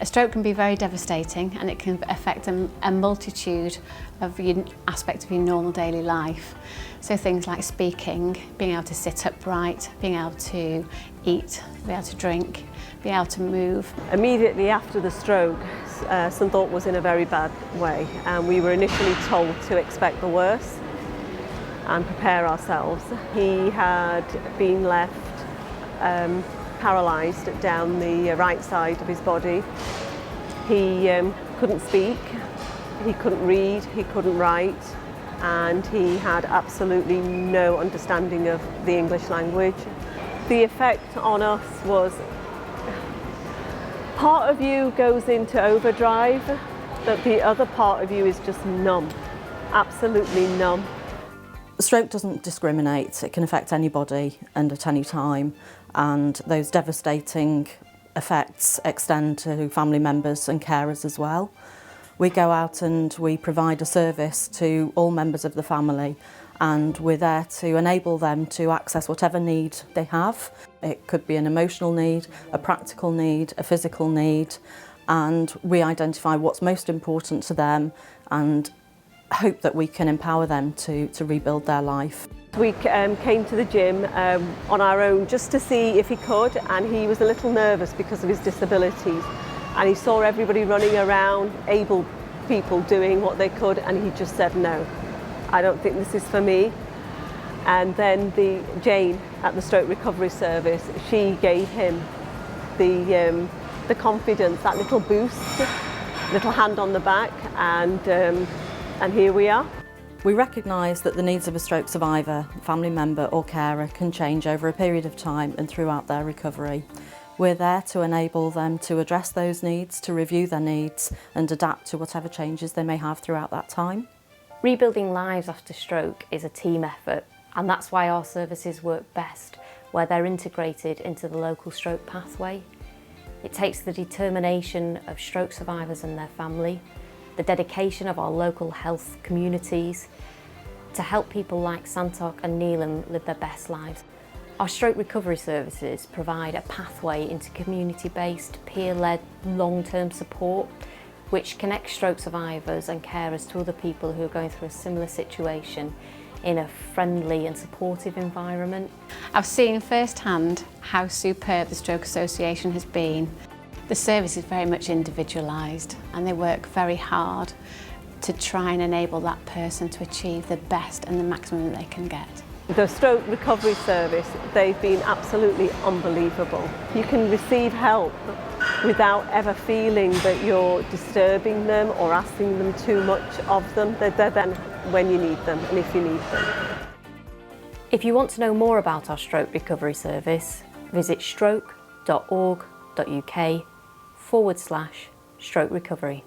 A stroke can be very devastating and it can affect a multitude of aspects of your normal daily life. So things like speaking, being able to sit upright, being able to eat, being able to drink, being able to move. Immediately after the stroke, Sunthorpe was in a very bad way, and we were initially told to expect the worst and prepare ourselves. He had been left paralysed down the right side of his body. He couldn't speak, he couldn't read, he couldn't write, and he had absolutely no understanding of the English language. The effect on us was part of you goes into overdrive, but the other part of you is just numb, absolutely numb. Stroke doesn't discriminate. It can affect anybody and at any time, and those devastating effects extend to family members and carers as well. We go out and we provide a service to all members of the family, and we're there to enable them to access whatever need they have. It could be an emotional need, a practical need, a physical need, and we identify what's most important to them and hope that we can empower them to rebuild their life. We came to the gym on our own just to see if he could, and he was a little nervous because of his disabilities, and he saw everybody running around, able people doing what they could, and he just said, no, I don't think this is for me. And then Jane at the Stroke Recovery Service, she gave him the confidence, that little boost, little hand on the back, and here we are. We recognise that the needs of a stroke survivor, family member or carer can change over a period of time and throughout their recovery. We're there to enable them to address those needs, to review their needs and adapt to whatever changes they may have throughout that time. Rebuilding lives after stroke is a team effort, and that's why our services work best where they're integrated into the local stroke pathway. It takes the determination of stroke survivors and their family, the dedication of our local health communities to help people like Santok and Neelam live their best lives. Our stroke recovery services provide a pathway into community-based, peer-led, long-term support which connects stroke survivors and carers to other people who are going through a similar situation in a friendly and supportive environment. I've seen firsthand how superb the Stroke Association has been. The service is very much individualised and they work very hard to try and enable that person to achieve the best and the maximum that they can get. The Stroke Recovery Service, they've been absolutely unbelievable. You can receive help without ever feeling that you're disturbing them or asking them too much of them. They're there then when you need them and if you need them. If you want to know more about our Stroke Recovery Service, visit stroke.org.uk/stroke recovery.